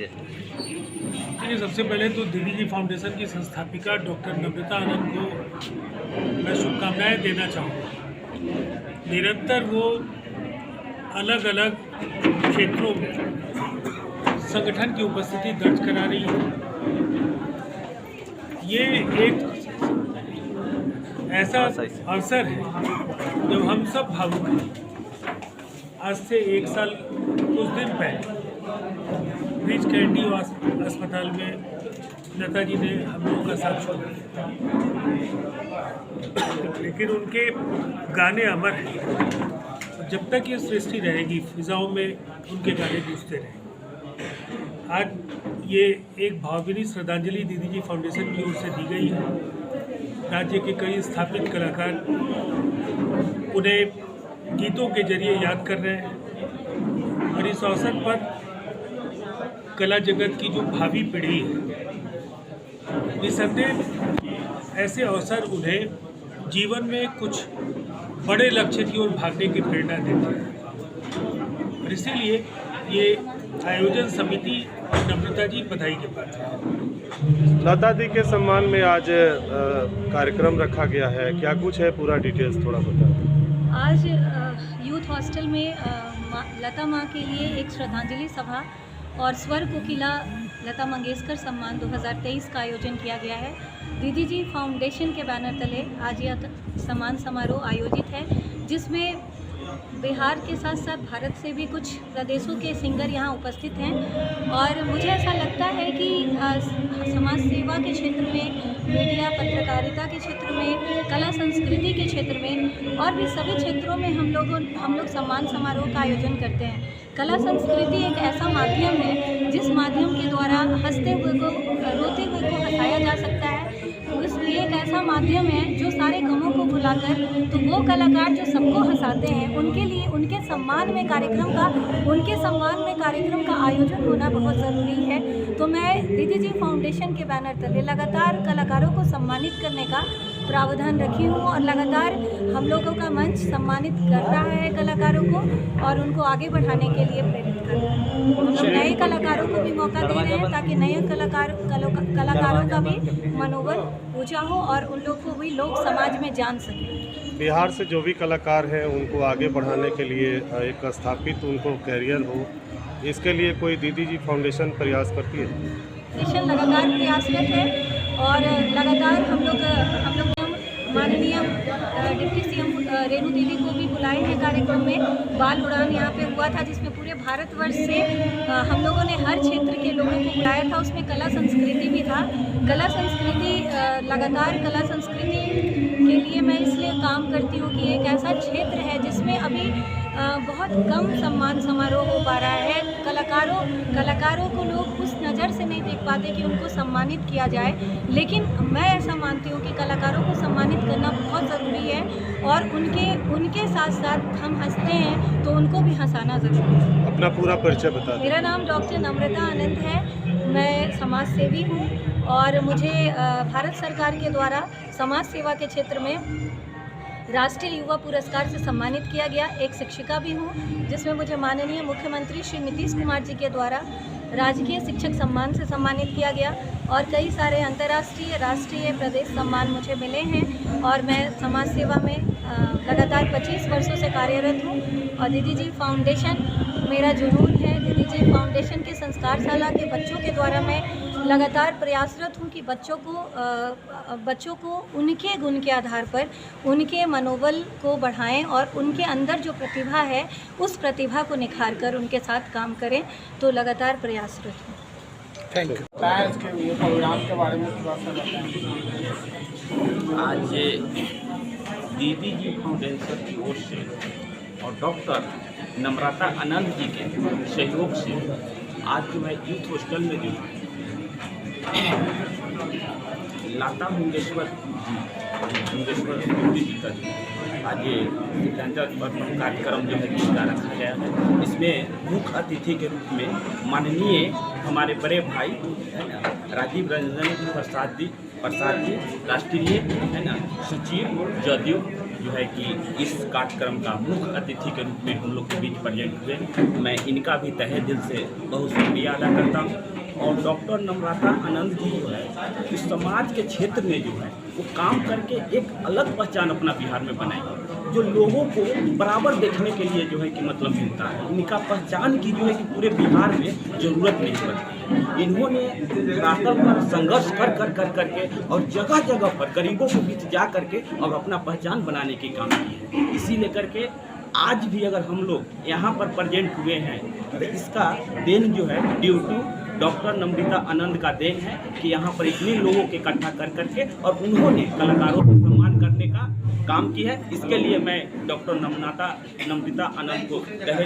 है? देखिए, सबसे पहले तो दीदी जी फाउंडेशन की संस्थापिका डॉक्टर नम्रता आनंद को मैं शुभकामनाएं देना चाहूँगा। निरंतर वो अलग अलग क्षेत्रों में संगठन की उपस्थिति दर्ज करा रही है। ये एक ऐसा अवसर है जब हम सब भावुक हैं। आज से 1 साल कुछ दिन पहले ब्रिज कैंडी अस्पताल में लता जी ने हम लोगों का साथ छोड़ा, लेकिन उनके गाने अमर हैं। जब तक ये सृष्टि रहेगी, फिजाओं में उनके गाने गूंजते रहेंगे। आज ये एक भावभीनी श्रद्धांजलि दीदी जी फाउंडेशन की ओर से दी गई है। राज्य के कई स्थापित कलाकार उन्हें गीतों के जरिए याद कर रहे हैं और इस अवसर पर कला जगत की जो भावी पीढ़ी है, निसंदेह ऐसे अवसर उन्हें जीवन में कुछ बड़े लक्ष्य की ओर भागने की प्रेरणा देते हैं और इसीलिए ये आयोजन समिति और नम्रता जी बधाई के पात्र हैं। लता दी के सम्मान में आज कार्यक्रम रखा गया है, क्या कुछ है, पूरा डिटेल्स थोड़ा बताएं। आज यूथ हॉस्टल में लता माँ के लिए एक श्रद्धांजलि सभा और स्वर कोकिला लता मंगेशकर सम्मान 2023 का आयोजन किया गया है। दीदी जी फाउंडेशन के बैनर तले आज यह सम्मान समारोह आयोजित है, जिसमें बिहार के साथ साथ भारत से भी कुछ प्रदेशों के सिंगर यहाँ उपस्थित हैं और मुझे ऐसा लगता है कि समाज सेवा के क्षेत्र में, मीडिया पत्रकारिता के क्षेत्र में, कला संस्कृति के क्षेत्र में और भी सभी क्षेत्रों में हम लोग सम्मान समारोह का आयोजन करते हैं। कला संस्कृति एक ऐसा माध्यम है जिस माध्यम के द्वारा हंसते हुए को, रोते हुए को हंसाया जा सकता है। इसलिए एक ऐसा माध्यम है जो सारे गमों को भुलाकर, तो वो कलाकार जो सबको हंसाते हैं उनके लिए उनके सम्मान में कार्यक्रम का आयोजन होना बहुत ज़रूरी है। तो मैं दीदी जी फाउंडेशन के बैनर तले लगातार कलाकारों को सम्मानित करने का प्रावधान रखी हूँ और लगातार हम लोगों का मंच सम्मानित कर रहा है कलाकारों को और उनको आगे बढ़ाने के लिए प्रेरित कर रहा है। हम लोग नए कलाकारों को भी मौका दे रहे हैं ताकि नए कलाकारों का भी मनोबल ऊंचा हो और उन लोग को भी लोग समाज में जान सकें। बिहार से जो भी कलाकार हैं उनको आगे बढ़ाने के लिए एक स्थापित उनको कैरियर हो, इसके लिए कोई दीदी जी फाउंडेशन प्रयास करती है? फाउंडेशन लगातार प्रयासरत है और लगातार हम लोग माननीय डिप्टी सीएम रेणु देवी को भी बुलाए हैं कार्यक्रम में। बाल उड़ान यहाँ पे हुआ था जिसमें पूरे भारतवर्ष से हम लोगों ने हर क्षेत्र के लोगों को बुलाया था। उसमें कला संस्कृति भी था। लगातार कला संस्कृति के लिए मैं इसलिए काम करती हूँ कि एक ऐसा क्षेत्र है जिसमें अभी बहुत कम सम्मान समारोह हो पा रहा है। कलाकारों को लोग उस नज़र से नहीं देख पाते कि उनको सम्मानित किया जाए, लेकिन मैं ऐसा मानती हूँ कि कलाकारों को सम्मानित करना बहुत ज़रूरी है और उनके साथ साथ हम हंसते हैं तो उनको भी हंसाना ज़रूरी है। अपना पूरा परिचय बता दें। मेरा नाम डॉक्टर नम्रता आनंद है। मैं समाज सेवी हूँ और मुझे भारत सरकार के द्वारा समाज सेवा के क्षेत्र में राष्ट्रीय युवा पुरस्कार से सम्मानित किया गया। एक शिक्षिका भी हूँ जिसमें मुझे माननीय मुख्यमंत्री श्री नीतीश कुमार जी के द्वारा राजकीय शिक्षक सम्मान से सम्मानित किया गया और कई सारे अंतर्राष्ट्रीय, राष्ट्रीय, प्रदेश सम्मान मुझे मिले हैं और मैं समाज सेवा में लगातार 25 वर्षों से कार्यरत हूँ और दीदी जी फाउंडेशन मेरा जुनून है। दीदी जी फाउंडेशन के संस्कारशाला के बच्चों के द्वारा मैं लगातार प्रयासरत हूँ कि बच्चों को उनके गुण के आधार पर उनके मनोबल को बढ़ाएं और उनके अंदर जो प्रतिभा है उस प्रतिभा को निखार कर उनके साथ काम करें। तो लगातार प्रयासरत हूँ। Thank you. के प्रोग्राम के बारे में थोड़ा सा बताएं। आज दीदी जी फाउंडेशन की ओर से और डॉक्टर नम्रता आनंद जी के सहयोग से आज जो मैं यूथ हॉस्टल में जो लता मंगेशकर जी का आज ये कार्यक्रम जो है जिसका रखा गया है, इसमें मुख्य अतिथि के रूप में माननीय हमारे बड़े भाई है ना राजीव रंजन प्रसाद जी राष्ट्रीय है ना सचिव जदयू जो है कि इस कार्यक्रम का मुख्य अतिथि के रूप में हम लोग के बीच प्रेजेंट हुए। मैं इनका भी तहे दिल से बहुत शुक्रिया अदा करता हूँ। और डॉक्टर नम्रता आनंद जी जो है इस समाज के क्षेत्र में जो है वो काम करके एक अलग पहचान अपना बिहार में बनाई, जो लोगों को बराबर देखने के लिए जो है कि मतलब मिलता है। इनका पहचान की जो है कि पूरे बिहार में ज़रूरत नहीं पड़ती। इन्होंने रास्ते पर संघर्ष कर करके और जगह जगह पर गरीबों के बीच जा करके और अपना पहचान बनाने की काम की है। इसी लेकर के आज भी अगर हम लोग यहाँ पर प्रेजेंट हुए हैं तो इसका देन जो है ड्यू टू डॉक्टर नम्रता आनंद का देन है कि यहाँ पर इतने लोगों के इकट्ठा कर करके और उन्होंने कलाकारों को सम्मान करने का काम की है। इसके लिए मैं डॉक्टर नम्रता आनंद को तहे